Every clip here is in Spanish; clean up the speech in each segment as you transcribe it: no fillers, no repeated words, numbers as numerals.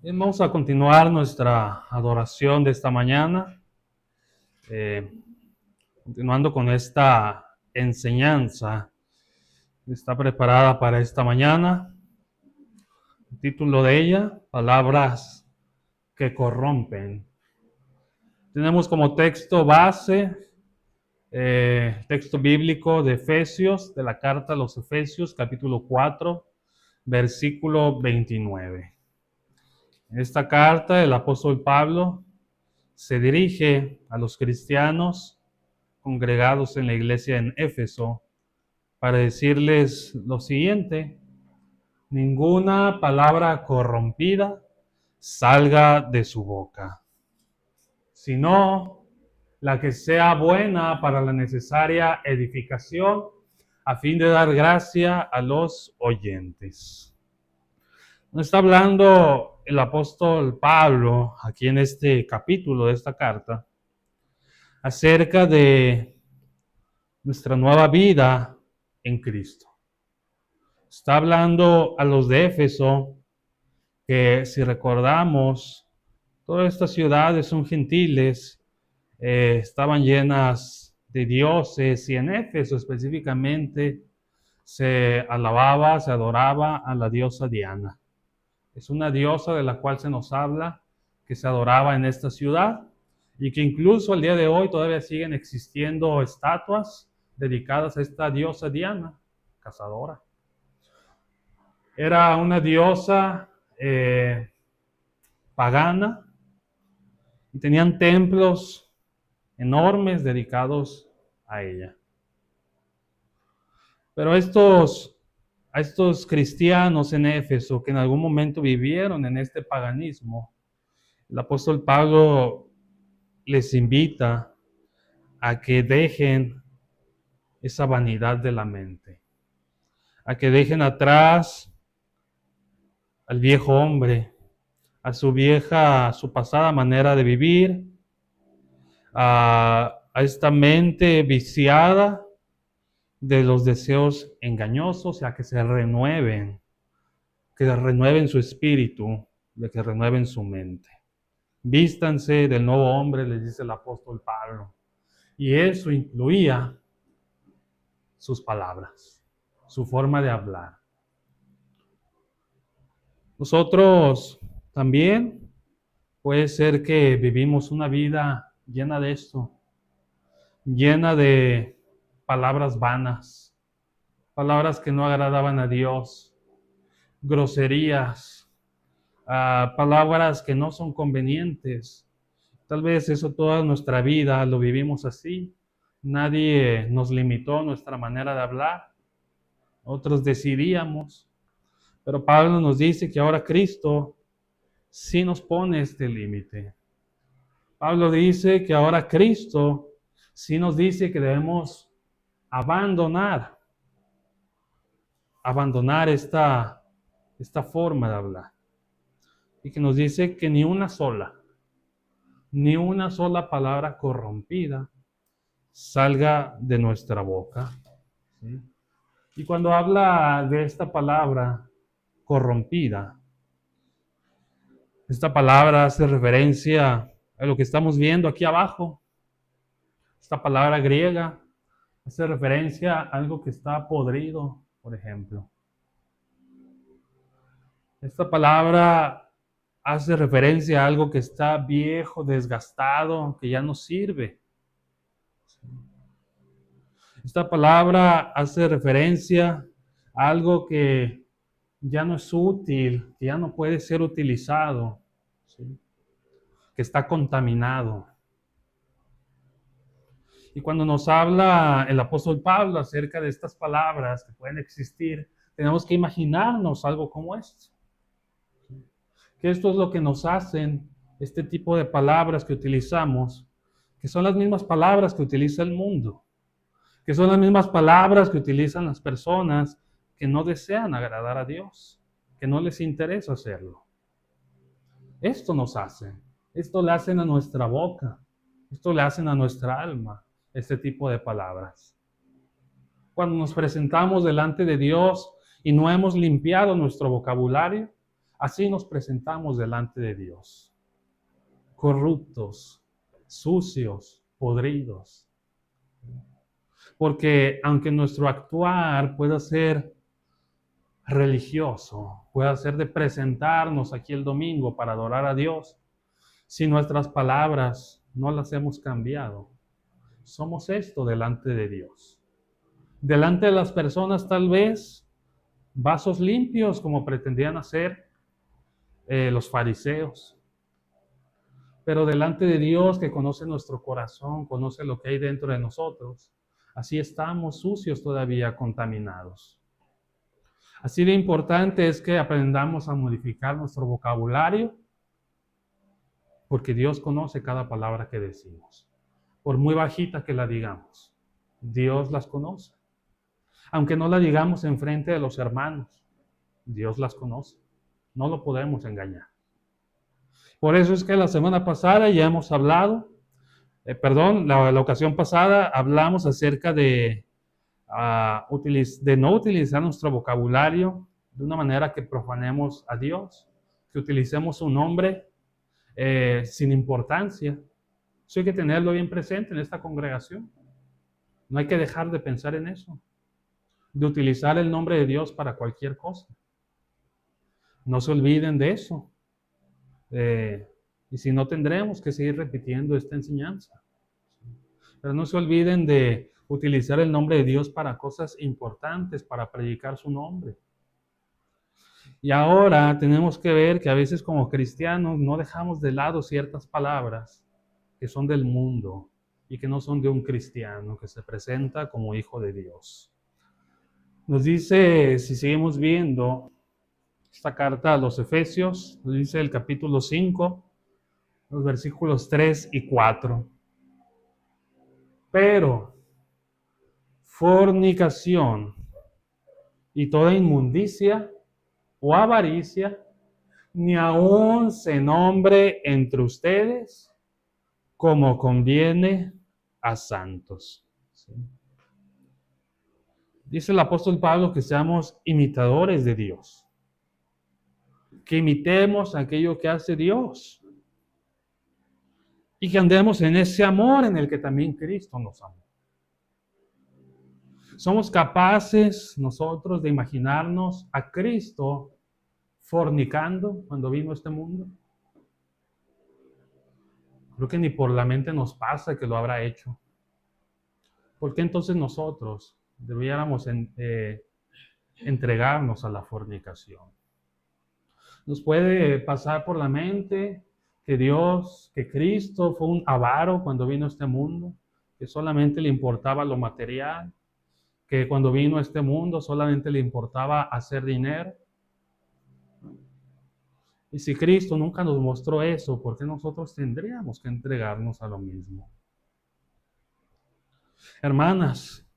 Bien, vamos a continuar nuestra adoración de esta mañana, eh, continuando con esta enseñanza que está preparada para esta mañana. El título de ella, Palabras que corrompen. Tenemos como texto base, texto bíblico de Efesios, de la carta a los Efesios, capítulo 4, versículo 29. En esta carta, el apóstol Pablo se dirige a los cristianos congregados en la iglesia en Éfeso para decirles lo siguiente: ninguna palabra corrompida salga de su boca, sino la que sea buena para la necesaria edificación, a fin de dar gracia a los oyentes. Nos está hablando el apóstol Pablo aquí en este capítulo de esta carta acerca de nuestra nueva vida en Cristo. Está hablando a los de Éfeso, que si recordamos, todas estas ciudades son gentiles, estaban llenas de dioses, y en Éfeso específicamente se alababa, se adoraba a la diosa Diana. Es una diosa de la cual se nos habla que se adoraba en esta ciudad y que incluso al día de hoy todavía siguen existiendo estatuas dedicadas a esta diosa Diana, cazadora. Era una diosa pagana y tenían templos enormes dedicados a ella. Pero a estos cristianos en Éfeso que en algún momento vivieron en este paganismo, el apóstol Pablo les invita a que dejen esa vanidad de la mente, a que dejen atrás al viejo hombre, a su pasada manera de vivir, a esta mente viciada de los deseos engañosos, y a que renueven su espíritu, de que renueven su mente. Vístanse del nuevo hombre, les dice el apóstol Pablo. Y eso incluía sus palabras, su forma de hablar. Nosotros también puede ser que vivimos una vida llena de esto, llena de palabras vanas, palabras que no agradaban a Dios, groserías, palabras que no son convenientes. Tal vez eso toda nuestra vida lo vivimos así. Nadie nos limitó nuestra manera de hablar. Otros decidíamos. Pero Pablo nos dice que ahora Cristo sí nos pone este límite. Pablo dice que ahora Cristo sí nos dice que debemos abandonar esta forma de hablar. Y que nos dice que ni una sola palabra corrompida salga de nuestra boca. ¿Sí? Y cuando habla de esta palabra corrompida, esta palabra hace referencia a lo que estamos viendo aquí abajo. Esta palabra griega hace referencia a algo que está podrido, por ejemplo. Esta palabra hace referencia a algo que está viejo, desgastado, que ya no sirve. Esta palabra hace referencia a algo que ya no es útil, que ya no puede ser utilizado, ¿sí? Que está contaminado. Y cuando nos habla el apóstol Pablo acerca de estas palabras que pueden existir, tenemos que imaginarnos algo como esto. Que esto es lo que nos hacen este tipo de palabras que utilizamos, que son las mismas palabras que utiliza el mundo, que son las mismas palabras que utilizan las personas que no desean agradar a Dios, que no les interesa hacerlo. Esto nos hacen, esto le hacen a nuestra boca, esto le hacen a nuestra alma, este tipo de palabras. Cuando nos presentamos delante de Dios y no hemos limpiado nuestro vocabulario, Así nos presentamos delante de Dios, corruptos, sucios, podridos. Porque aunque nuestro actuar pueda ser religioso, pueda ser de presentarnos aquí el domingo para adorar a Dios, si nuestras palabras no las hemos cambiado, somos esto delante de Dios. Delante de las personas tal vez vasos limpios como pretendían hacer los fariseos, pero delante de Dios que conoce nuestro corazón, conoce lo que hay dentro de nosotros, así estamos sucios todavía, contaminados. Así de importante es que aprendamos a modificar nuestro vocabulario, porque Dios conoce cada palabra que decimos. Por muy bajita que la digamos, Dios las conoce. Aunque no la digamos en frente de los hermanos, Dios las conoce. No lo podemos engañar. Por eso es que la semana pasada ya hemos hablado, la ocasión pasada hablamos acerca de no utilizar nuestro vocabulario de una manera que profanemos a Dios, que utilicemos su nombre sin importancia. Eso hay que tenerlo bien presente en esta congregación. No hay que dejar de pensar en eso, de utilizar el nombre de Dios para cualquier cosa. No se olviden de eso. Y si no, tendremos que seguir repitiendo esta enseñanza. Pero no se olviden de utilizar el nombre de Dios para cosas importantes, para predicar su nombre. Y ahora tenemos que ver que a veces como cristianos no dejamos de lado ciertas palabras que son del mundo y que no son de un cristiano que se presenta como hijo de Dios. Nos dice, si seguimos viendo esta carta a los Efesios, nos dice el capítulo 5, los versículos 3 y 4. Pero fornicación y toda inmundicia o avaricia, ni aun se nombre entre ustedes como conviene a santos. ¿Sí? Dice el apóstol Pablo que seamos imitadores de Dios, que imitemos aquello que hace Dios y que andemos en ese amor en el que también Cristo nos amó. ¿Somos capaces nosotros de imaginarnos a Cristo fornicando cuando vino a este mundo? Creo que ni por la mente nos pasa que lo habrá hecho. ¿Por qué entonces nosotros debiéramos entregarnos a la fornicación? Nos puede pasar por la mente que Cristo fue un avaro cuando vino a este mundo, que solamente le importaba lo material, que cuando vino a este mundo solamente le importaba hacer dinero. Y si Cristo nunca nos mostró eso, ¿por qué nosotros tendríamos que entregarnos a lo mismo? Hermanas,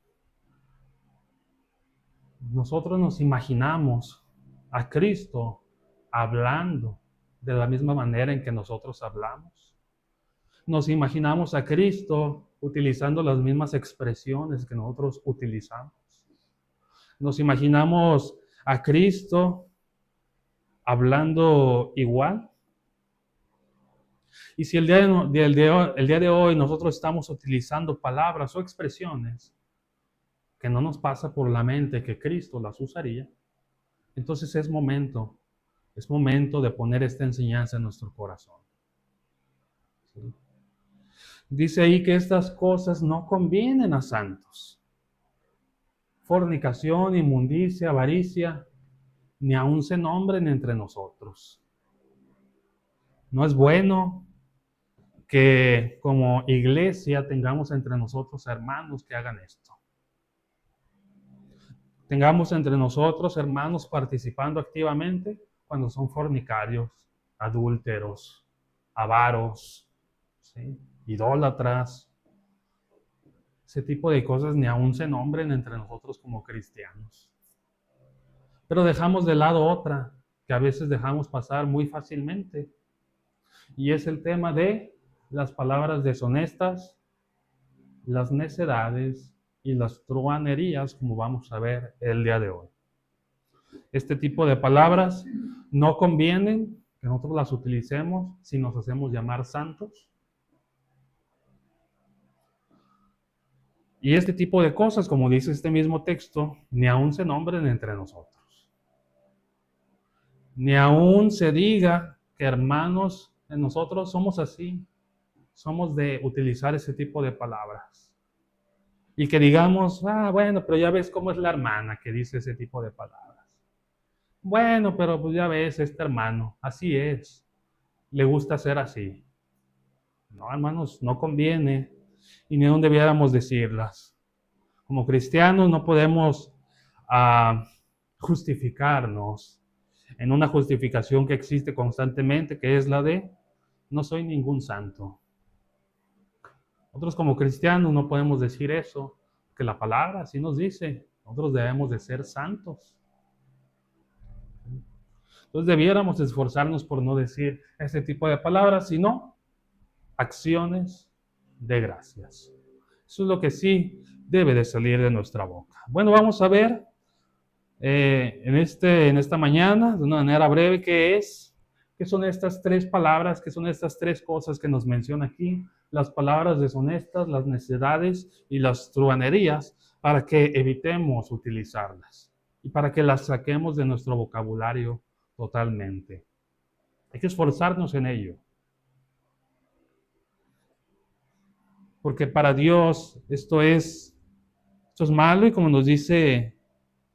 nosotros nos imaginamos a Cristo hablando de la misma manera en que nosotros hablamos. Nos imaginamos a Cristo utilizando las mismas expresiones que nosotros utilizamos. Nos imaginamos a Cristo hablando igual. Y si el día de hoy nosotros estamos utilizando palabras o expresiones que no nos pasa por la mente que Cristo las usaría, entonces es momento de poner esta enseñanza en nuestro corazón. ¿Sí? Dice ahí que estas cosas no convienen a santos. Fornicación, inmundicia, avaricia, ni aun se nombren entre nosotros. No es bueno que como iglesia tengamos entre nosotros hermanos que hagan esto. Tengamos entre nosotros hermanos participando activamente cuando son fornicarios, adúlteros, avaros, ¿sí? Idólatras. Ese tipo de cosas ni aún se nombren entre nosotros como cristianos. Pero dejamos de lado otra que a veces dejamos pasar muy fácilmente. Y es el tema de las palabras deshonestas, las necedades y las truhanerías, como vamos a ver el día de hoy. Este tipo de palabras no convienen que nosotros las utilicemos si nos hacemos llamar santos. Y este tipo de cosas, como dice este mismo texto, ni aún se nombren entre nosotros. Ni aún se diga que hermanos, en nosotros somos así. Somos de utilizar ese tipo de palabras. Y que digamos, bueno, pero ya ves cómo es la hermana que dice ese tipo de palabras. Bueno, pero pues ya ves, este hermano, así es. Le gusta ser así. No, hermanos, no conviene. Y ni aún debiéramos decirlas. Como cristianos no podemos justificarnos en una justificación que existe constantemente, que es la de no soy ningún santo. Nosotros como cristianos no podemos decir eso, que la palabra así nos dice, nosotros debemos de ser santos. Entonces debiéramos esforzarnos por no decir ese tipo de palabras, sino acciones de gracias. Eso es lo que sí debe de salir de nuestra boca. Bueno, vamos a ver en esta mañana, de una manera breve, qué son estas tres palabras, qué son estas tres cosas que nos menciona aquí, las palabras deshonestas, las necedades y las truhanerías, para que evitemos utilizarlas y para que las saquemos de nuestro vocabulario totalmente. Hay que esforzarnos en ello. Porque para Dios esto es malo, y como nos dice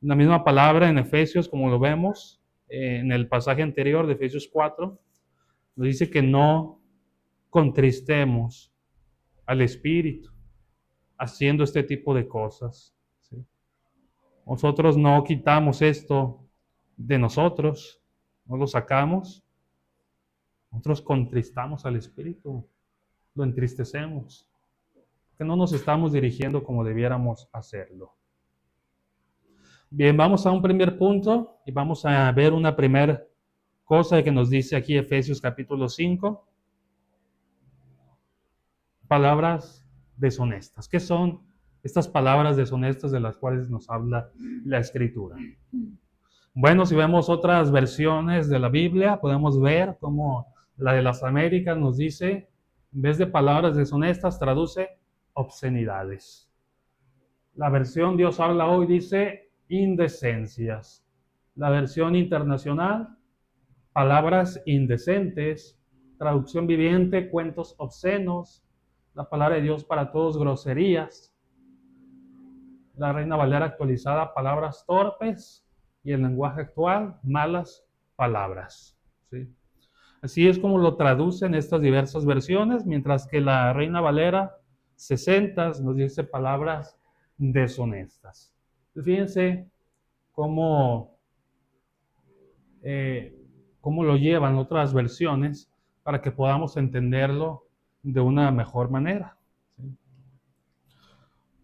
la misma palabra en Efesios, como lo vemos en el pasaje anterior de Efesios 4, nos dice que no contristemos al Espíritu haciendo este tipo de cosas. ¿Sí? Nosotros no quitamos esto de nosotros, no lo sacamos. Nosotros contristamos al Espíritu, lo entristecemos, que no nos estamos dirigiendo como debiéramos hacerlo. Bien, vamos a un primer punto y vamos a ver una primera cosa que nos dice aquí Efesios capítulo 5. Palabras deshonestas. ¿Qué son estas palabras deshonestas de las cuales nos habla la Escritura? Bueno, si vemos otras versiones de la Biblia, podemos ver cómo la de las Américas nos dice, en vez de palabras deshonestas, traduce obscenidades. La versión Dios habla hoy dice indecencias. La versión internacional, palabras indecentes. Traducción viviente, cuentos obscenos. La palabra de Dios para todos, groserías. La Reina Valera actualizada, palabras torpes. Y el lenguaje actual, malas palabras. ¿Sí? Así es como lo traducen estas diversas versiones, mientras que la Reina Valera 60 nos dice palabras deshonestas. Fíjense cómo lo llevan otras versiones para que podamos entenderlo de una mejor manera. ¿Sí?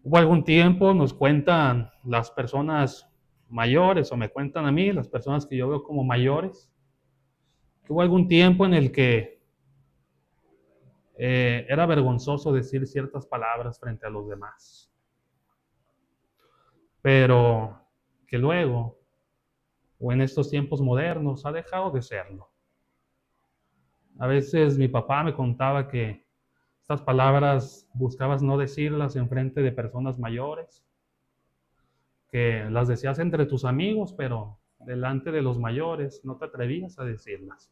Hubo algún tiempo, nos cuentan las personas mayores, o me cuentan a mí, las personas que yo veo como mayores, que hubo algún tiempo en el que era vergonzoso decir ciertas palabras frente a los demás. Pero que luego, o en estos tiempos modernos, ha dejado de serlo. A veces mi papá me contaba que estas palabras buscabas no decirlas en frente de personas mayores, que las decías entre tus amigos, pero delante de los mayores no te atrevías a decirlas,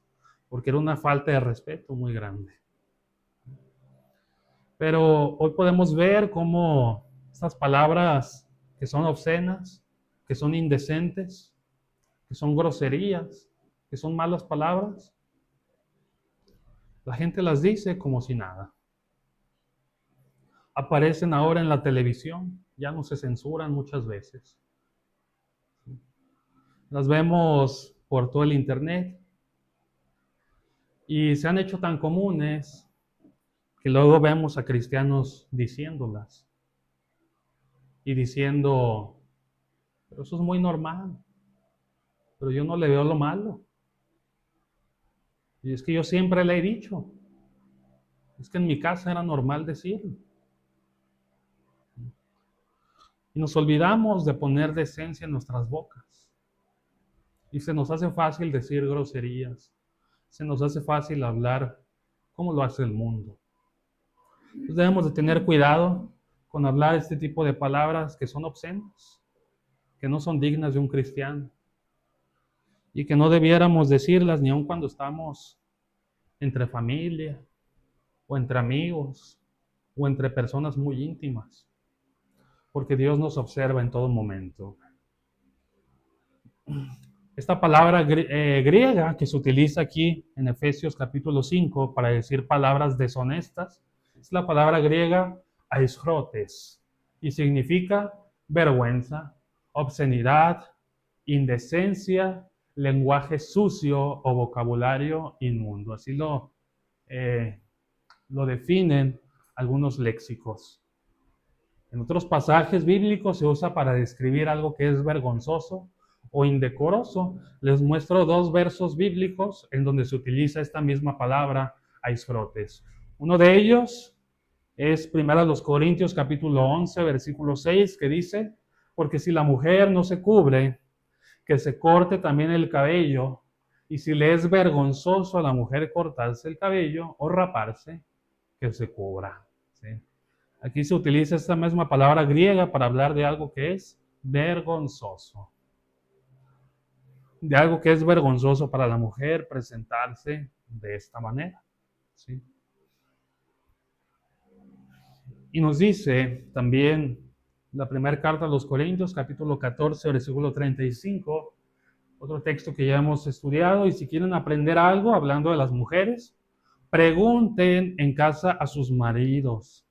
porque era una falta de respeto muy grande. Pero hoy podemos ver cómo estas palabras que son obscenas, que son indecentes, que son groserías, que son malas palabras, la gente las dice como si nada. Aparecen ahora en la televisión, ya no se censuran muchas veces. Las vemos por todo el internet y se han hecho tan comunes que luego vemos a cristianos diciéndolas y diciendo, pero eso es muy normal, pero yo no le veo lo malo. Y es que yo siempre le he dicho, es que en mi casa era normal decirlo. Y nos olvidamos de poner decencia en nuestras bocas. Y se nos hace fácil decir groserías. Se nos hace fácil hablar como lo hace el mundo. Entonces debemos de tener cuidado con hablar este tipo de palabras que son obscenas, que no son dignas de un cristiano y que no debiéramos decirlas ni aun cuando estamos entre familia o entre amigos o entre personas muy íntimas, porque Dios nos observa en todo momento. Esta palabra griega que se utiliza aquí en Efesios capítulo 5 para decir palabras deshonestas, es la palabra griega aisrotes y significa vergüenza, obscenidad, indecencia, lenguaje sucio o vocabulario inmundo. Así lo definen algunos léxicos. En otros pasajes bíblicos se usa para describir algo que es vergonzoso o indecoroso. Les muestro dos versos bíblicos en donde se utiliza esta misma palabra, aisfrotes. Uno de ellos es 1 Corintios capítulo 11, versículo 6, que dice, porque si la mujer no se cubre, que se corte también el cabello, y si le es vergonzoso a la mujer cortarse el cabello o raparse, que se cubra. ¿Sí? Aquí se utiliza esta misma palabra griega para hablar de algo que es vergonzoso. De algo que es vergonzoso para la mujer presentarse de esta manera. ¿Sí? Y nos dice también la primera carta a los Corintios, capítulo 14, versículo 35, otro texto que ya hemos estudiado, y si quieren aprender algo hablando de las mujeres, pregunten en casa a sus maridos,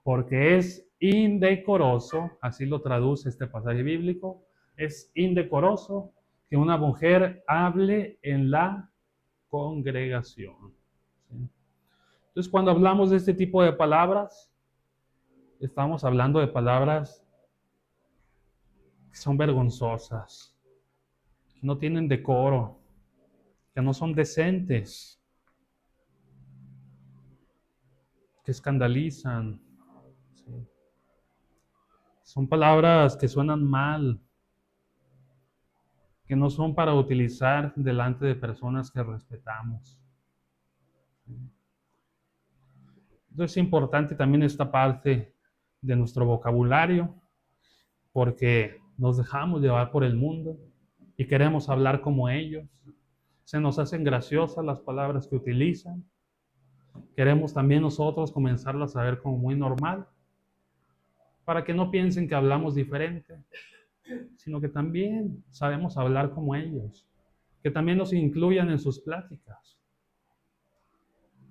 porque es indecoroso, así lo traduce este pasaje bíblico, es indecoroso que una mujer hable en la congregación. ¿Sí? Entonces, cuando hablamos de este tipo de palabras, estamos hablando de palabras que son vergonzosas, que no tienen decoro, que no son decentes, que escandalizan. ¿Sí? Son palabras que suenan mal, que no son para utilizar delante de personas que respetamos. Entonces es importante también esta parte de nuestro vocabulario, porque nos dejamos llevar por el mundo y queremos hablar como ellos. Se nos hacen graciosas las palabras que utilizan. Queremos también nosotros comenzarlas a ver como muy normal, para que no piensen que hablamos diferente, sino que también sabemos hablar como ellos, que también nos incluyan en sus pláticas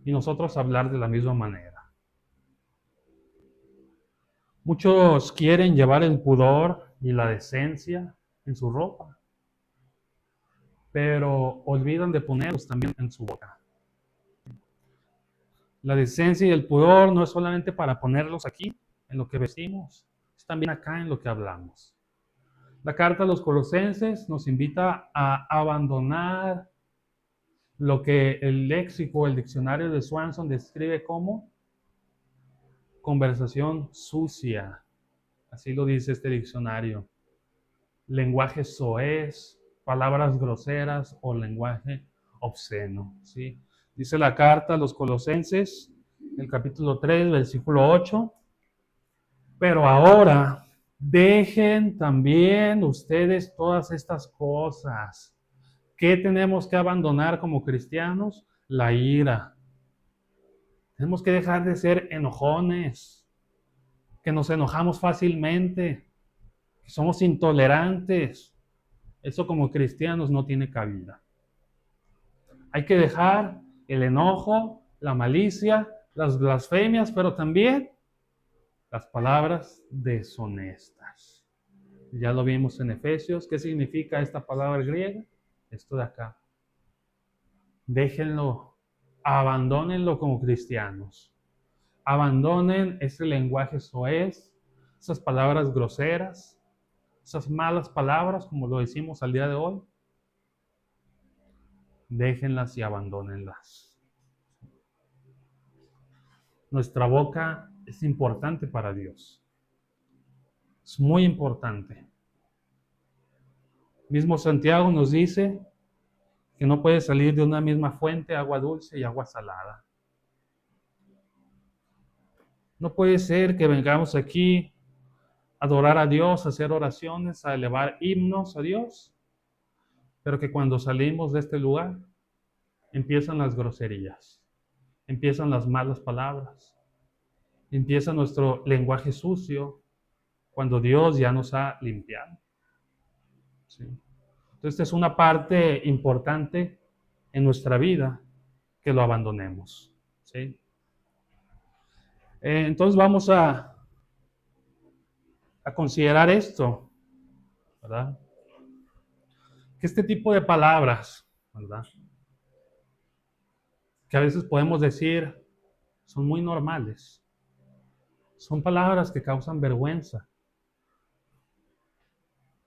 y nosotros hablar de la misma manera. Muchos quieren llevar el pudor y la decencia en su ropa, pero olvidan de ponerlos también en su boca. La decencia y el pudor no es solamente para ponerlos aquí, en lo que vestimos, es también acá en lo que hablamos. La carta a los Colosenses nos invita a abandonar lo que el léxico, el diccionario de Swanson describe como conversación sucia. Así lo dice este diccionario. Lenguaje soez, palabras groseras o lenguaje obsceno. ¿Sí? Dice la carta a los Colosenses, el capítulo 3, versículo 8. Pero ahora dejen también ustedes todas estas cosas. ¿Qué tenemos que abandonar como cristianos? La ira. Tenemos que dejar de ser enojones, que nos enojamos fácilmente, que somos intolerantes. Eso como cristianos no tiene cabida. Hay que dejar el enojo, la malicia, las blasfemias, pero también las palabras deshonestas. Ya lo vimos en Efesios. ¿Qué significa esta palabra griega? Esto de acá. Déjenlo, abandónenlo como cristianos. Abandonen ese lenguaje soez, esas palabras groseras, esas malas palabras, como lo decimos al día de hoy. Déjenlas y abandónenlas. Nuestra boca es importante para Dios. Es muy importante. Mismo Santiago nos dice que no puede salir de una misma fuente agua dulce y agua salada. No puede ser que vengamos aquí a adorar a Dios, a hacer oraciones, a elevar himnos a Dios, pero que cuando salimos de este lugar empiezan las groserías, empiezan las malas palabras, empieza nuestro lenguaje sucio cuando Dios ya nos ha limpiado. ¿Sí? Entonces, esta es una parte importante en nuestra vida que lo abandonemos. ¿Sí? Entonces vamos a considerar esto, ¿verdad? Que este tipo de palabras, ¿verdad? Que a veces podemos decir son muy normales. Son palabras que causan vergüenza.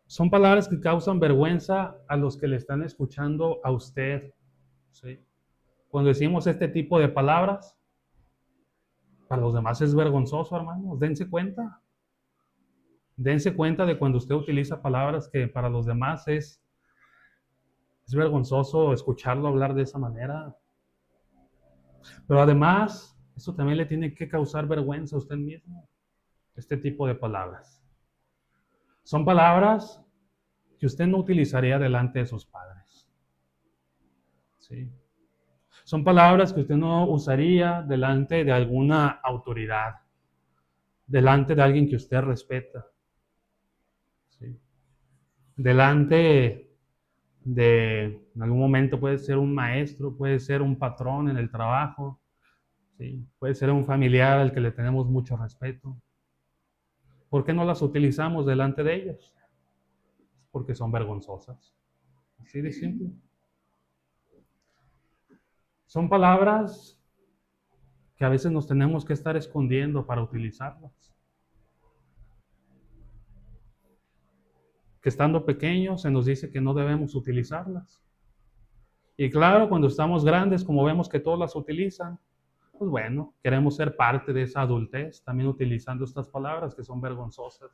Son palabras que causan vergüenza a los que le están escuchando a usted. ¿Sí? Cuando decimos este tipo de palabras, para los demás es vergonzoso, hermanos. Dense cuenta. Dense cuenta de cuando usted utiliza palabras que para los demás es vergonzoso escucharlo hablar de esa manera. Pero además, eso también le tiene que causar vergüenza a usted mismo. Este tipo de palabras. Son palabras que usted no utilizaría delante de sus padres. ¿Sí? Son palabras que usted no usaría delante de alguna autoridad, delante de alguien que usted respeta. ¿Sí? Delante de, en algún momento puede ser un maestro, puede ser un patrón en el trabajo, ¿sí? Puede ser un familiar al que le tenemos mucho respeto. ¿Por qué no las utilizamos delante de ellos? Porque son vergonzosas. Así de simple. Son palabras que a veces nos tenemos que estar escondiendo para utilizarlas. Que estando pequeños se nos dice que no debemos utilizarlas. Y claro, cuando estamos grandes, como vemos que todos las utilizan, pues bueno, queremos ser parte de esa adultez, también utilizando estas palabras que son vergonzosas.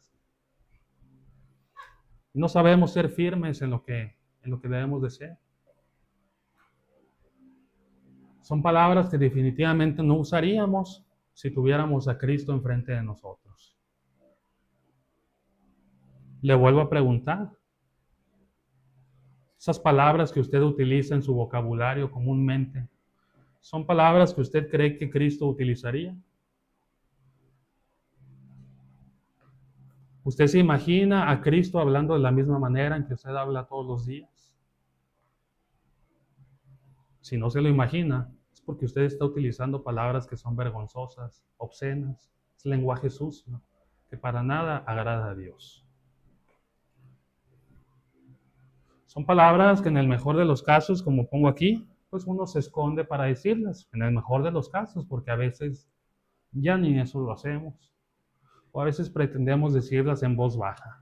No sabemos ser firmes en lo que debemos de ser. Son palabras que definitivamente no usaríamos si tuviéramos a Cristo enfrente de nosotros. Le vuelvo a preguntar, esas palabras que usted utiliza en su vocabulario comúnmente, ¿son palabras que usted cree que Cristo utilizaría? ¿Usted se imagina a Cristo hablando de la misma manera en que usted habla todos los días? Si no se lo imagina, es porque usted está utilizando palabras que son vergonzosas, obscenas, es lenguaje sucio, que para nada agrada a Dios. Son palabras que en el mejor de los casos, como pongo aquí, pues uno se esconde para decirlas, en el mejor de los casos, porque a veces ya ni eso lo hacemos, o a veces pretendemos decirlas en voz baja.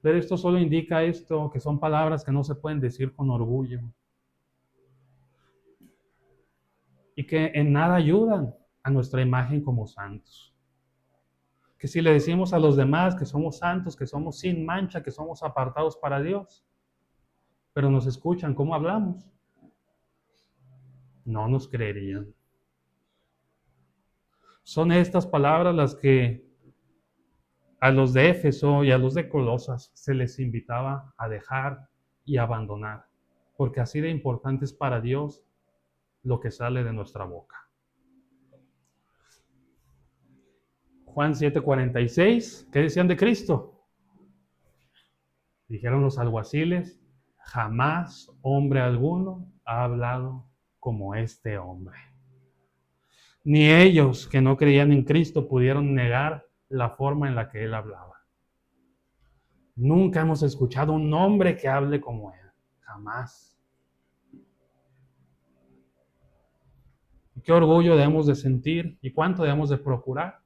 Pero esto solo indica esto, que son palabras que no se pueden decir con orgullo, y que en nada ayudan a nuestra imagen como santos. Que si le decimos a los demás que somos santos, que somos sin mancha, que somos apartados para Dios, pero nos escuchan cómo hablamos, no nos creerían. Son estas palabras las que a los de Éfeso y a los de Colosas se les invitaba a dejar y abandonar, porque así de importante es para Dios lo que sale de nuestra boca. Juan 7:46, ¿qué decían de Cristo? Dijeron los alguaciles, jamás hombre alguno ha hablado como este hombre. Ni ellos que no creían en Cristo pudieron negar la forma en la que él hablaba. Nunca hemos escuchado un hombre que hable como él, jamás. Qué orgullo debemos de sentir y cuánto debemos de procurar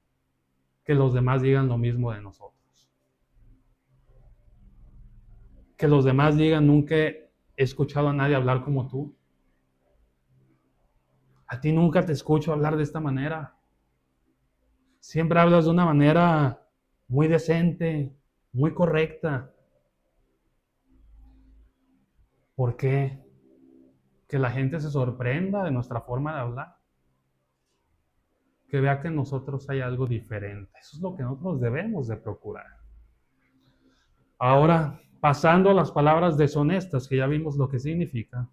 que los demás digan lo mismo de nosotros. Que los demás digan, nunca he escuchado a nadie hablar como tú. A ti nunca te escucho hablar de esta manera. Siempre hablas de una manera muy decente, muy correcta. ¿Por qué? Que la gente se sorprenda de nuestra forma de hablar. Que vea que en nosotros hay algo diferente. Eso es lo que nosotros debemos de procurar. Ahora, pasando a las palabras deshonestas, que ya vimos lo que significa,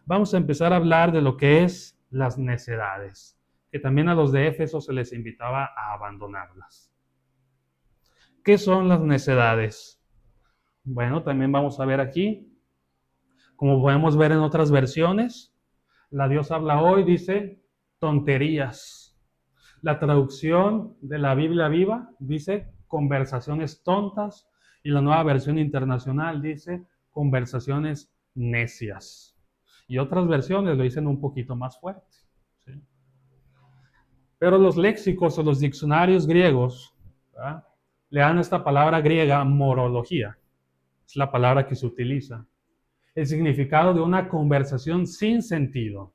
vamos a empezar a hablar de lo que es las necedades, que también a los de Éfeso se les invitaba a abandonarlas. ¿Qué son las necedades? Bueno, también vamos a ver aquí, como podemos ver en otras versiones, la Dios habla hoy dice tonterías. La traducción de la Biblia Viva dice conversaciones tontas y la Nueva Versión Internacional dice conversaciones necias. Y otras versiones lo dicen un poquito más fuerte. ¿Sí? Pero los léxicos o los diccionarios griegos, ¿verdad?, le dan esta palabra griega morología. Es la palabra que se utiliza. El significado de una conversación sin sentido.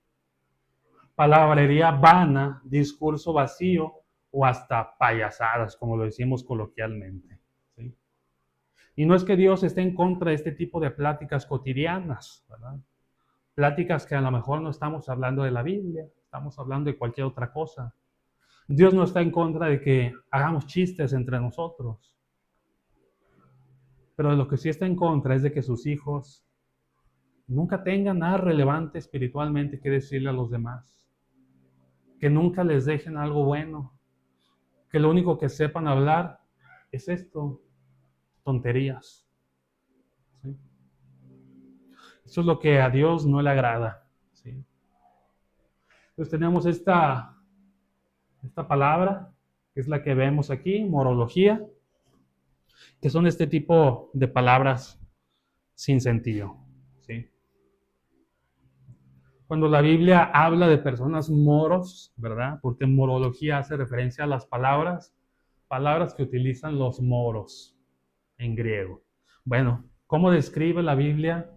Palabrería vana, discurso vacío o hasta payasadas, como lo decimos coloquialmente. ¿Sí? Y no es que Dios esté en contra de este tipo de pláticas cotidianas, ¿verdad? Pláticas que a lo mejor no estamos hablando de la Biblia, estamos hablando de cualquier otra cosa. Dios no está en contra de que hagamos chistes entre nosotros. Pero de lo que sí está en contra es de que sus hijos nunca tengan nada relevante espiritualmente que decirle a los demás. Que nunca les dejen algo bueno. Que lo único que sepan hablar es esto, tonterías. ¿Sí? Eso es lo que a Dios no le agrada. ¿Sí? Entonces tenemos esta palabra, que es la que vemos aquí, morología, que son este tipo de palabras sin sentido. ¿Sí? Cuando la Biblia habla de personas moros, ¿verdad? Porque morología hace referencia a las palabras que utilizan los moros en griego. Bueno, ¿cómo describe la Biblia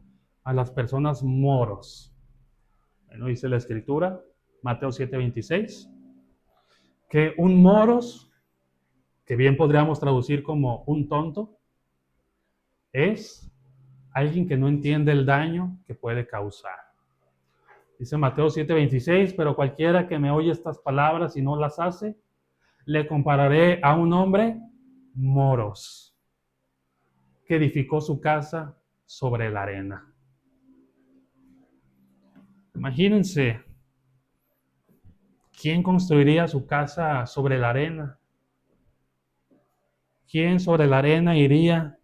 a las personas moros? Bueno, dice la Escritura, Mateo 7:26, que un moros, que bien podríamos traducir como un tonto, es alguien que no entiende el daño que puede causar. Dice Mateo 7:26, pero cualquiera que me oye estas palabras y no las hace, le compararé a un hombre moros, que edificó su casa sobre la arena. Imagínense, ¿quién construiría su casa sobre la arena? ¿Quién sobre la arena iría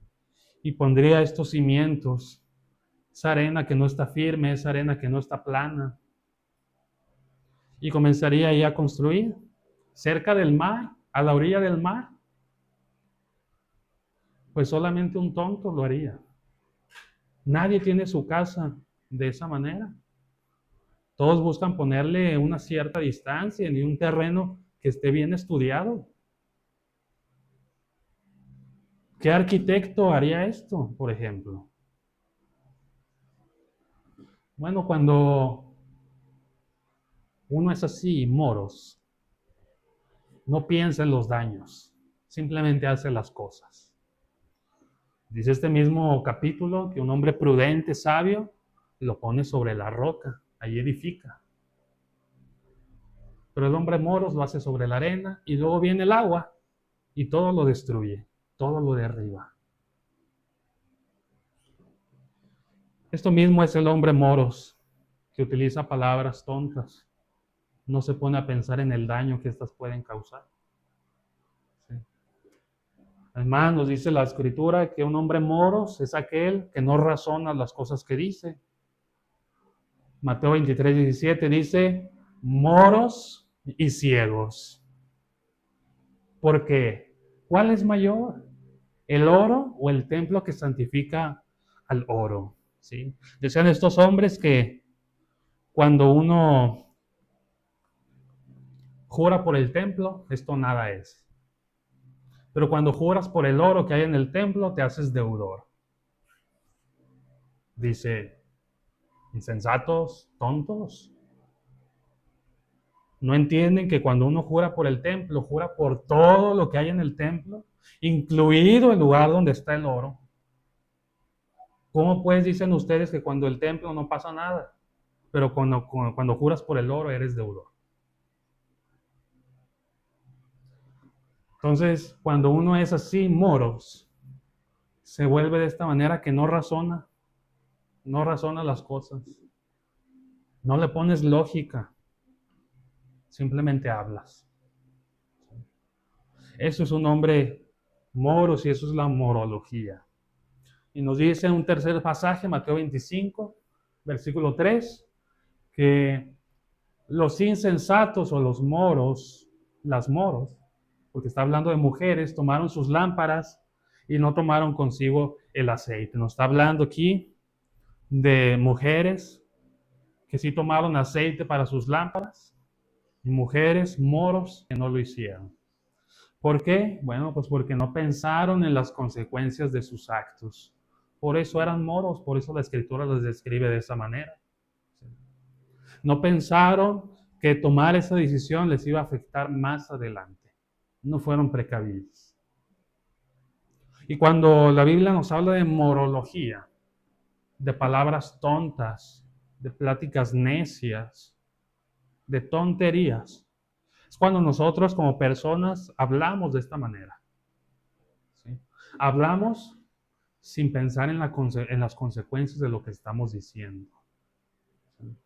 y pondría estos cimientos? Esa arena que no está firme, esa arena que no está plana. Y comenzaría ahí a construir, cerca del mar, a la orilla del mar. Pues solamente un tonto lo haría. Nadie tiene su casa de esa manera. Todos buscan ponerle una cierta distancia en un terreno que esté bien estudiado. ¿Qué arquitecto haría esto, por ejemplo? Bueno, cuando uno es así, moros, no piensa en los daños, simplemente hace las cosas. Dice este mismo capítulo que un hombre prudente, sabio, lo pone sobre la roca, ahí edifica. Pero el hombre moros lo hace sobre la arena y luego viene el agua y todo lo destruye, todo lo derriba. Esto mismo es el hombre moros, que utiliza palabras tontas. No se pone a pensar en el daño que estas pueden causar. ¿Sí? Además, nos dice la Escritura que un hombre moros es aquel que no razona las cosas que dice. Mateo 23:17 dice, moros y ciegos. Porque, ¿cuál es mayor? ¿El oro o el templo que santifica al oro? ¿Sí? Decían estos hombres que cuando uno jura por el templo, esto nada es. Pero cuando juras por el oro que hay en el templo, te haces deudor. Dice, insensatos, tontos. No entienden que cuando uno jura por el templo, jura por todo lo que hay en el templo, incluido el lugar donde está el oro. ¿Cómo pues dicen ustedes que cuando el templo no pasa nada? Pero cuando juras por el oro eres deudor. Entonces, cuando uno es así, moros, se vuelve de esta manera que no razona las cosas. No le pones lógica, simplemente hablas. Eso es un hombre moros y eso es la morología. Y nos dice en un tercer pasaje, Mateo 25, versículo 3, que los insensatos o los moros, las moros, porque está hablando de mujeres, tomaron sus lámparas y no tomaron consigo el aceite. Nos está hablando aquí de mujeres que sí tomaron aceite para sus lámparas y mujeres moros que no lo hicieron. ¿Por qué? Bueno, pues porque no pensaron en las consecuencias de sus actos. Por eso eran moros, por eso la Escritura los describe de esa manera. No pensaron que tomar esa decisión les iba a afectar más adelante. No fueron precavidos. Y cuando la Biblia nos habla de morología, de palabras tontas, de pláticas necias, de tonterías, es cuando nosotros como personas hablamos de esta manera. ¿Sí? Hablamos sin pensar en las consecuencias de lo que estamos diciendo. ¿Sí?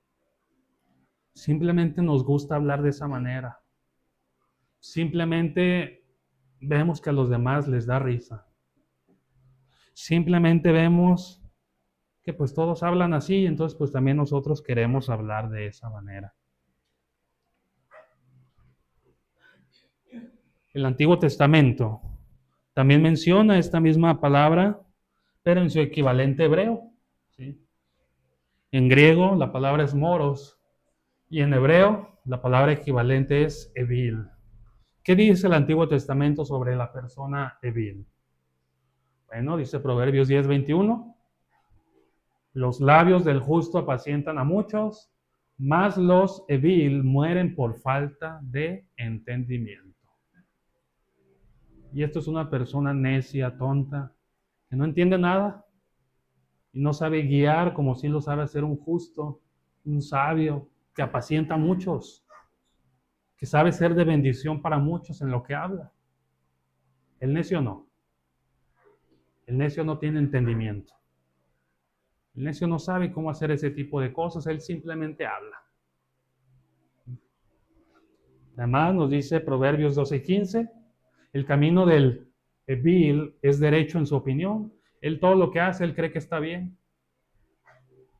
Simplemente nos gusta hablar de esa manera. Simplemente vemos que a los demás les da risa. Simplemente vemos que pues todos hablan así, entonces pues también nosotros queremos hablar de esa manera. El Antiguo Testamento también menciona esta misma palabra, pero en su equivalente hebreo. ¿Sí? En griego la palabra es moros y en hebreo la palabra equivalente es evil. ¿Qué dice el Antiguo Testamento sobre la persona evil? Bueno, dice Proverbios 10:21. Los labios del justo apacientan a muchos, mas los evil mueren por falta de entendimiento. Y esto es una persona necia, tonta, que no entiende nada y no sabe guiar como sí lo sabe hacer un justo, un sabio, que apacienta a muchos, que sabe ser de bendición para muchos en lo que habla. El necio no. El necio no tiene entendimiento. El necio no sabe cómo hacer ese tipo de cosas, él simplemente habla. Además nos dice Proverbios 12:15, el camino del evil es derecho en su opinión. Él todo lo que hace, él cree que está bien.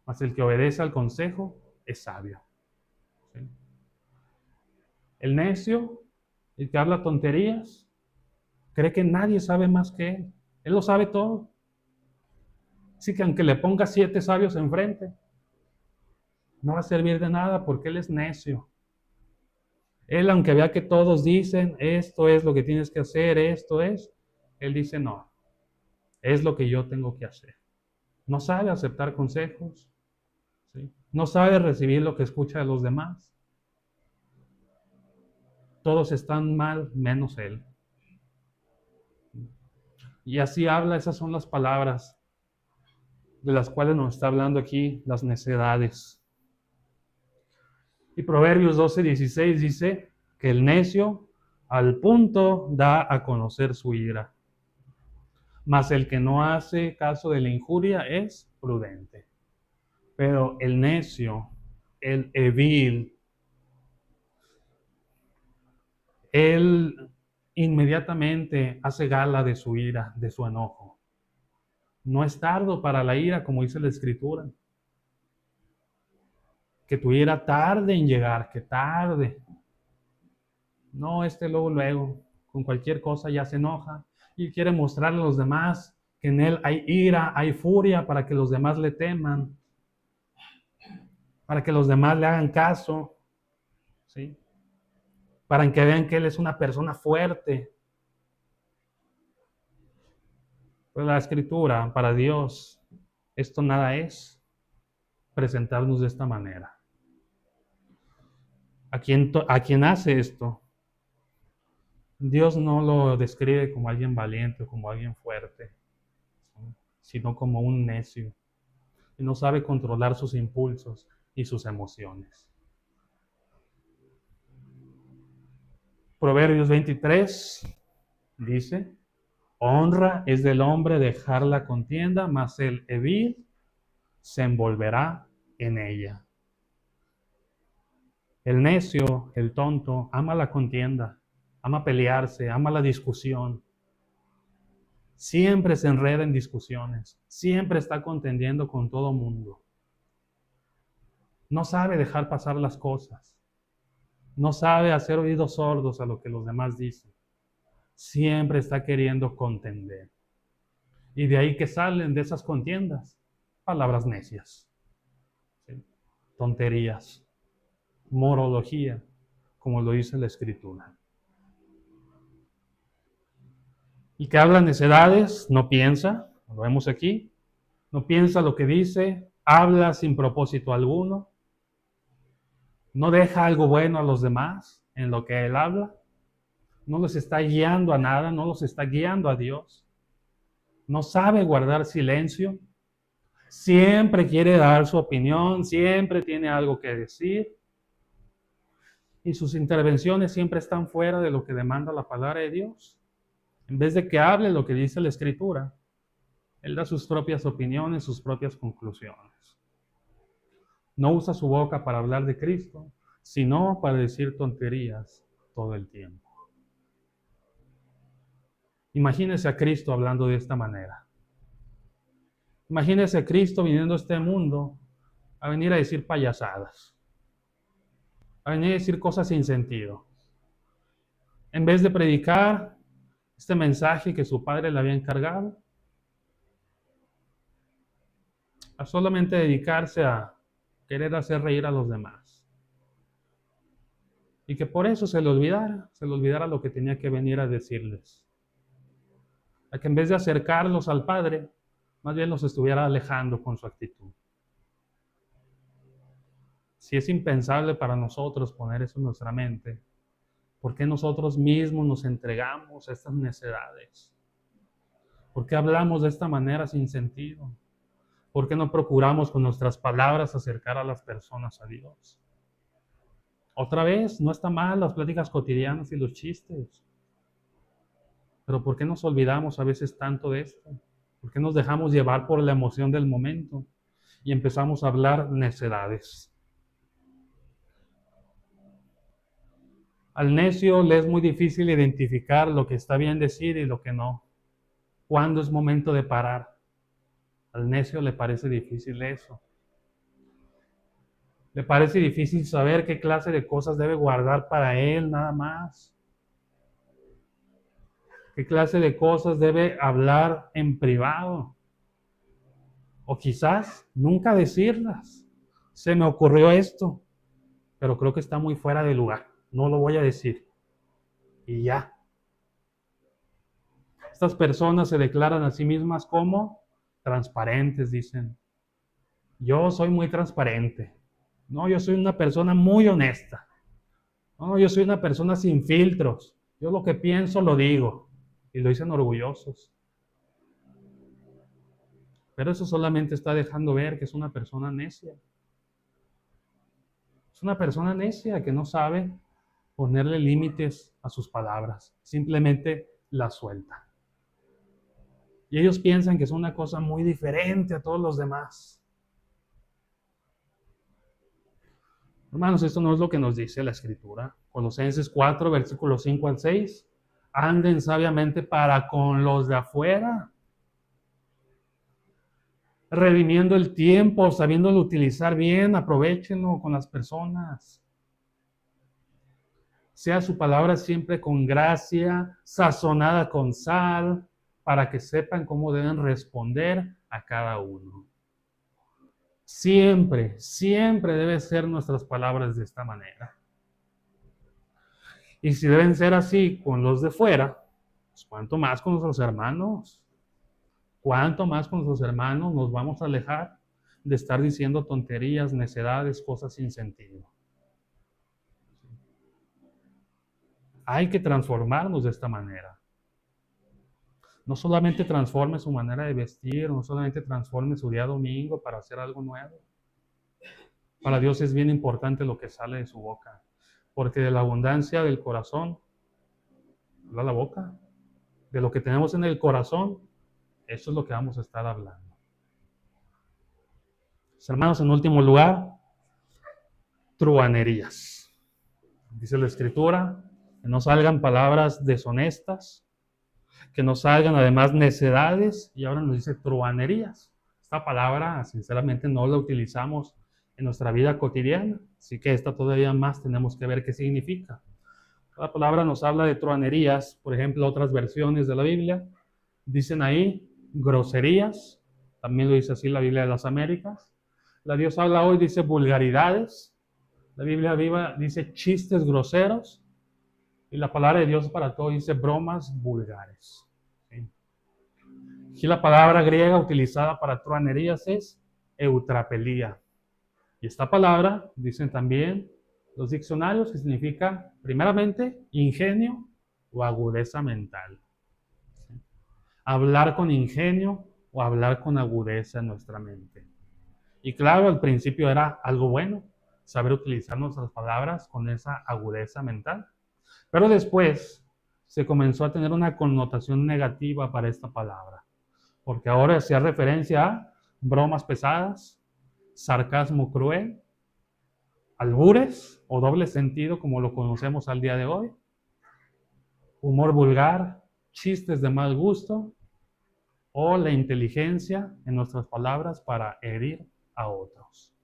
Mas el que obedece al consejo es sabio. ¿Sí? El necio, el que habla tonterías, cree que nadie sabe más que él. Él lo sabe todo. Así que aunque le ponga 7 sabios enfrente, no va a servir de nada porque él es necio. Él, aunque vea que todos dicen, esto es lo que tienes que hacer, esto es, él dice, no, es lo que yo tengo que hacer. No sabe aceptar consejos, ¿sí? No sabe recibir lo que escucha de los demás. Todos están mal, menos él. Y así habla, esas son las palabras de las cuales nos está hablando aquí, las necedades. Y Proverbios 12:16 dice que el necio al punto da a conocer su ira, mas el que no hace caso de la injuria es prudente. Pero el necio, el evil, él inmediatamente hace gala de su ira, de su enojo. No es tardo para la ira, como dice la Escritura. Que tu ira tarde en llegar, que tarde. No, luego, con cualquier cosa ya se enoja y quiere mostrarle a los demás que en él hay ira, hay furia para que los demás le teman, para que los demás le hagan caso, ¿sí? Para que vean que él es una persona fuerte. Pues la Escritura, para Dios, esto nada es presentarnos de esta manera. A quien hace esto, Dios no lo describe como alguien valiente, como alguien fuerte, sino como un necio, y no sabe controlar sus impulsos y sus emociones. Proverbios 23 dice: honra es del hombre dejar la contienda, mas el vil se envolverá en ella. El necio, el tonto, ama la contienda, ama pelearse, ama la discusión. Siempre se enreda en discusiones, siempre está contendiendo con todo mundo. No sabe dejar pasar las cosas, no sabe hacer oídos sordos a lo que los demás dicen. Siempre está queriendo contender. Y de ahí que salen de esas contiendas palabras necias, ¿sí? Tonterías, morología, como lo dice la Escritura. Y que habla necedades, no piensa, lo vemos aquí, no piensa lo que dice, habla sin propósito alguno, no deja algo bueno a los demás en lo que él habla, no los está guiando a nada, no los está guiando a Dios, no sabe guardar silencio, siempre quiere dar su opinión, siempre tiene algo que decir, y sus intervenciones siempre están fuera de lo que demanda la palabra de Dios. En vez de que hable lo que dice la Escritura, él da sus propias opiniones, sus propias conclusiones. No usa su boca para hablar de Cristo, sino para decir tonterías todo el tiempo. Imagínese a Cristo hablando de esta manera. Imagínese a Cristo viniendo a este mundo a venir a decir payasadas, a venir a decir cosas sin sentido. En vez de predicar este mensaje que su padre le había encargado, a solamente dedicarse a querer hacer reír a los demás. Y que por eso se le olvidara lo que tenía que venir a decirles. A que en vez de acercarlos al Padre, más bien los estuviera alejando con su actitud. Si es impensable para nosotros poner eso en nuestra mente, ¿por qué nosotros mismos nos entregamos a estas necedades? ¿Por qué hablamos de esta manera sin sentido? ¿Por qué no procuramos con nuestras palabras acercar a las personas a Dios? Otra vez, no está mal las pláticas cotidianas y los chistes, pero ¿por qué nos olvidamos a veces tanto de esto? ¿Por qué nos dejamos llevar por la emoción del momento y empezamos a hablar necedades? Al necio le es muy difícil identificar lo que está bien decir y lo que no. ¿Cuándo es momento de parar? Al necio le parece difícil eso. Le parece difícil saber qué clase de cosas debe guardar para él nada más. ¿Qué clase de cosas debe hablar en privado? O quizás nunca decirlas. Se me ocurrió esto, pero creo que está muy fuera de lugar. No lo voy a decir. Y ya. Estas personas se declaran a sí mismas como transparentes, dicen. Yo soy muy transparente. No, yo soy una persona muy honesta. No, yo soy una persona sin filtros. Yo lo que pienso lo digo. Y lo dicen orgullosos. Pero eso solamente está dejando ver que es una persona necia. Es una persona necia que no sabe ponerle límites a sus palabras. Simplemente las suelta. Y ellos piensan que es una cosa muy diferente a todos los demás. Hermanos, esto no es lo que nos dice la Escritura. Colosenses 4, versículos 5 al 6. Anden sabiamente para con los de afuera, redimiendo el tiempo, sabiéndolo utilizar bien, aprovéchenlo con las personas. Sea su palabra siempre con gracia, sazonada con sal, para que sepan cómo deben responder a cada uno. Siempre, siempre deben ser nuestras palabras de esta manera. Y si deben ser así con los de fuera, pues cuánto más con nuestros hermanos. Cuánto más con nuestros hermanos nos vamos a alejar de estar diciendo tonterías, necedades, cosas sin sentido. Hay que transformarnos de esta manera. no solamente transforme su manera de vestir, no solamente transforme su día domingo para hacer algo nuevo. Para Dios es bien importante lo que sale de su boca, porque de la abundancia del corazón habla la boca. De lo que tenemos en el corazón, eso es lo que vamos a estar hablando. Hermanos, en último lugar, truhanerías. Dice la Escritura, que no salgan palabras deshonestas, que no salgan además necedades, y ahora nos dice truhanerías. Esta palabra, sinceramente, no la utilizamos en nuestra vida cotidiana, así que esta todavía más tenemos que ver qué significa. La palabra nos habla de truhanerías, por ejemplo, otras versiones de la Biblia dicen ahí groserías, también lo dice así la Biblia de las Américas. La Dios habla hoy, dice vulgaridades, la Biblia viva dice chistes groseros, y la palabra de Dios para todo dice bromas vulgares. ¿Sí? Aquí la palabra griega utilizada para truhanerías es eutrapelía. Y esta palabra, dicen también los diccionarios, que significa, primeramente, ingenio o agudeza mental. ¿Sí? Hablar con ingenio o hablar con agudeza en nuestra mente. Y claro, al principio era algo bueno, saber utilizar nuestras palabras con esa agudeza mental. Pero después se comenzó a tener una connotación negativa para esta palabra, porque ahora hacía referencia a bromas pesadas, sarcasmo cruel, albures o doble sentido como lo conocemos al día de hoy, humor vulgar, chistes de mal gusto o la inteligencia en nuestras palabras para herir a otros.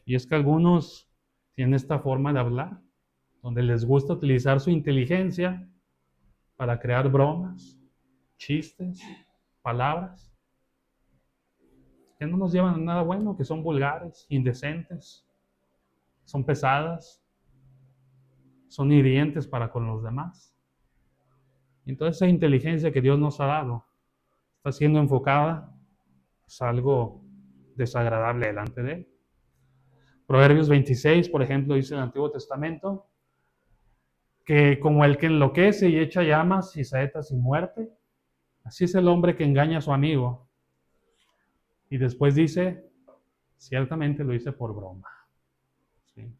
Y es que algunos tienen esta forma de hablar, donde les gusta utilizar su inteligencia para crear bromas, chistes, palabras que no nos llevan a nada bueno, que son vulgares, indecentes, son pesadas, son hirientes para con los demás. Entonces esa inteligencia que Dios nos ha dado está siendo enfocada en algo desagradable delante de Él. Proverbios 26, por ejemplo, dice en el Antiguo Testamento que como el que enloquece y echa llamas y saetas sin muerte, así es el hombre que engaña a su amigo. Y después dice, ciertamente lo hice por broma. ¿Sí?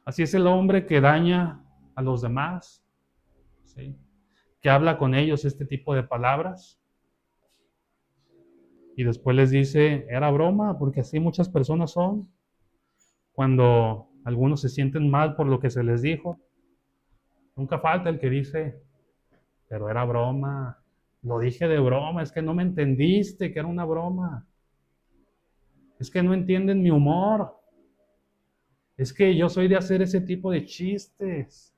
Así es el hombre que daña a los demás, ¿sí? Que habla con ellos este tipo de palabras. Y después les dice, era broma, porque así muchas personas son. Cuando algunos se sienten mal por lo que se les dijo, nunca falta el que dice, pero era broma, lo dije de broma, es que no me entendiste que era una broma. Es que no entienden mi humor. Es que yo soy de hacer ese tipo de chistes.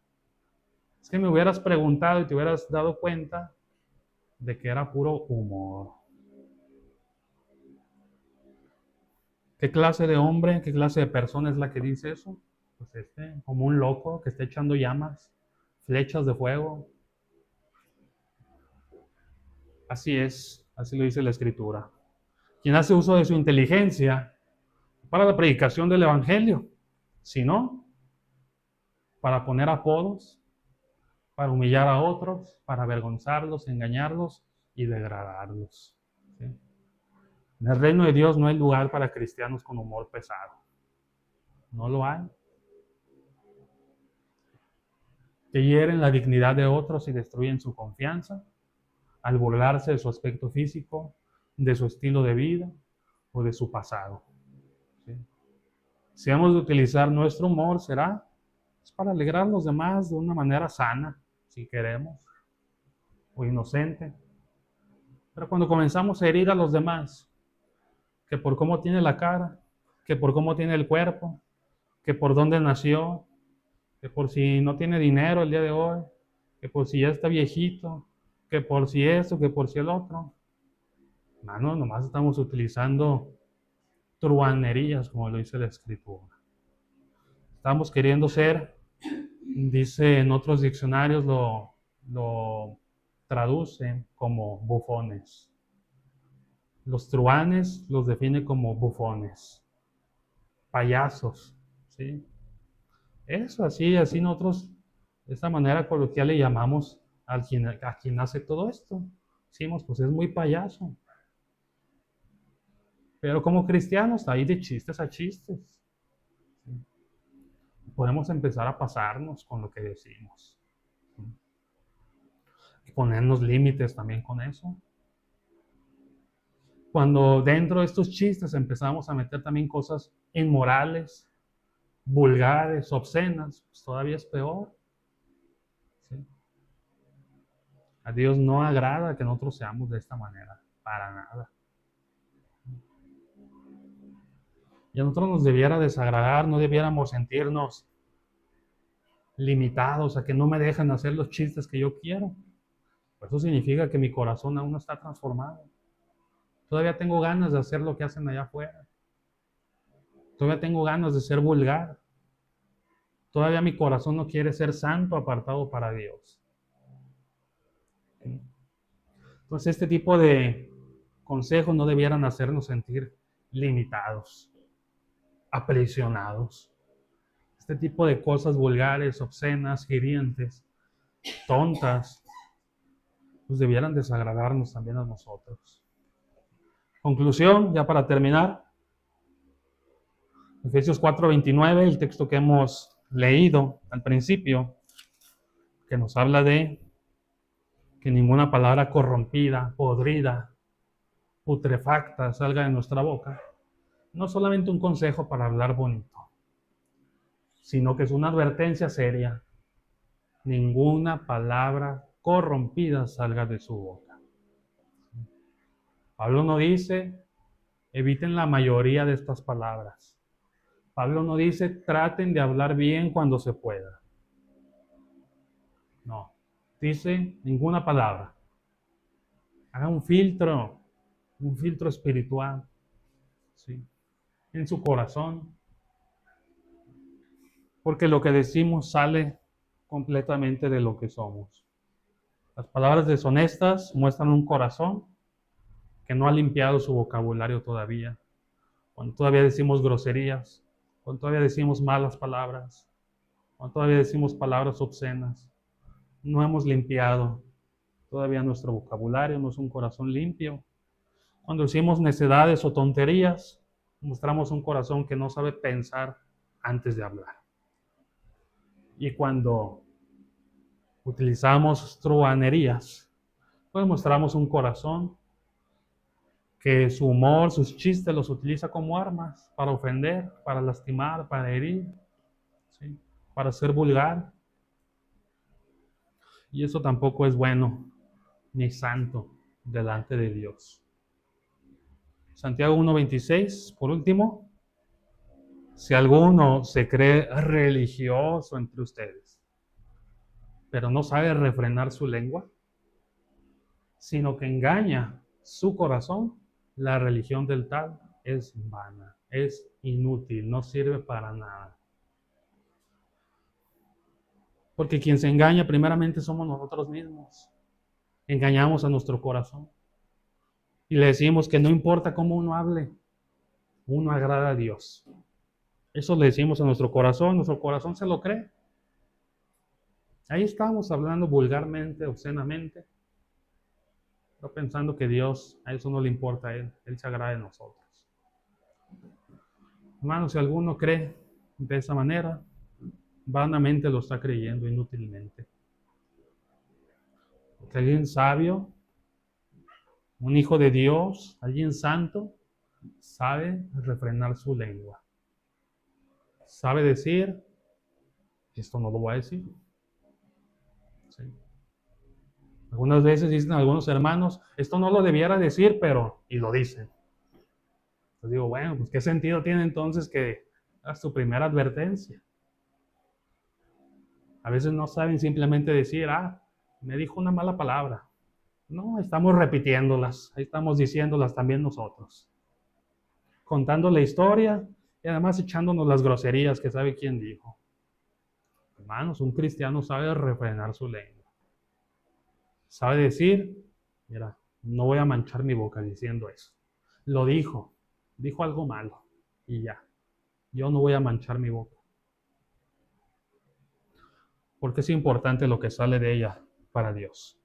Es que me hubieras preguntado y te hubieras dado cuenta de que era puro humor. ¿Qué clase de hombre, qué clase de persona es la que dice eso? Pues como un loco que está echando llamas, flechas de fuego. Así es, así lo dice la Escritura. Quien hace uso de su inteligencia para la predicación del Evangelio, sino para poner apodos, para humillar a otros, para avergonzarlos, engañarlos y degradarlos. ¿Sí? En el reino de Dios no hay lugar para cristianos con humor pesado. No lo hay. Que hieren la dignidad de otros y destruyen su confianza al burlarse de su aspecto físico, de su estilo de vida o de su pasado. ¿Sí? Si hemos de utilizar nuestro humor, será para alegrar a los demás de una manera sana, si queremos, o inocente. Pero cuando comenzamos a herir a los demás, que por cómo tiene la cara, que por cómo tiene el cuerpo, que por dónde nació, que por si no tiene dinero el día de hoy, que por si ya está viejito, que por si eso, que por si el otro. Hermano, nomás estamos utilizando truhanerías, como lo dice la Escritura. Estamos queriendo ser, dice en otros diccionarios, lo traducen como bufones. Los truhanes los define como bufones, payasos, ¿sí? Eso, así nosotros, de esta manera coloquial le llamamos a quien hace todo esto. Decimos, pues es muy payaso. Pero como cristianos, ahí de chistes a chistes. Podemos empezar a pasarnos con lo que decimos. Y ponernos límites también con eso. Cuando dentro de estos chistes empezamos a meter también cosas inmorales, vulgares, obscenas, pues todavía es peor. ¿Sí? A Dios no agrada que nosotros seamos de esta manera, para nada. Y a nosotros nos debiera desagradar, no debiéramos sentirnos limitados a que no me dejan hacer los chistes que yo quiero. Eso significa que mi corazón aún no está transformado. Todavía tengo ganas de hacer lo que hacen allá afuera. Todavía tengo ganas de ser vulgar. Todavía mi corazón no quiere ser santo, apartado para Dios. Entonces este tipo de consejos no debieran hacernos sentir limitados, aprisionados. Este tipo de cosas vulgares, obscenas, hirientes, tontas, pues debieran desagradarnos también a nosotros. Conclusión, ya para terminar. Efesios 4:29, el texto que hemos leído al principio, que nos habla de que ninguna palabra corrompida, podrida, putrefacta salga de nuestra boca. No solamente un consejo para hablar bonito, sino que es una advertencia seria. Ninguna palabra corrompida salga de su boca. Pablo no dice, eviten la mayoría de estas palabras. Pablo no dice, traten de hablar bien cuando se pueda. No, dice ninguna palabra. Haga un filtro espiritual, ¿sí? En su corazón. Porque lo que decimos sale completamente de lo que somos. Las palabras deshonestas muestran un corazón que no ha limpiado su vocabulario todavía. Cuando todavía decimos groserías, cuando todavía decimos malas palabras, cuando todavía decimos palabras obscenas, no hemos limpiado todavía nuestro vocabulario, no es un corazón limpio. Cuando decimos necedades o tonterías, mostramos un corazón que no sabe pensar antes de hablar. Y cuando utilizamos truhanerías, pues mostramos un corazón que su humor, sus chistes los utiliza como armas para ofender, para lastimar, para herir, ¿sí? Para ser vulgar. Y eso tampoco es bueno ni santo delante de Dios. Santiago 1:26, por último, si alguno se cree religioso entre ustedes, pero no sabe refrenar su lengua, sino que engaña su corazón, la religión del tal es vana, es inútil, no sirve para nada. Porque quien se engaña primeramente somos nosotros mismos. Engañamos a nuestro corazón. Y le decimos que no importa cómo uno hable, uno agrada a Dios. Eso le decimos a nuestro corazón se lo cree. Ahí estamos hablando vulgarmente, obscenamente, pero pensando que Dios, a eso no le importa a Él se agrada de nosotros. Hermanos, si alguno cree de esa manera, vanamente lo está creyendo inútilmente. Porque alguien sabio, un hijo de Dios, alguien santo, sabe refrenar su lengua. Sabe decir, esto no lo voy a decir. ¿Sí? Algunas veces dicen algunos hermanos, esto no lo debiera decir, pero, y lo dicen. Entonces digo, bueno, pues ¿qué sentido tiene entonces que hagas tu primera advertencia? A veces no saben simplemente decir, me dijo una mala palabra. No, estamos repitiéndolas, ahí estamos diciéndolas también nosotros. Contando la historia y además echándonos las groserías que sabe quién dijo. Hermanos, un cristiano sabe refrenar su lengua. Sabe decir, mira, no voy a manchar mi boca diciendo eso. Lo dijo algo malo y ya. Yo no voy a manchar mi boca. Porque es importante lo que sale de ella para Dios.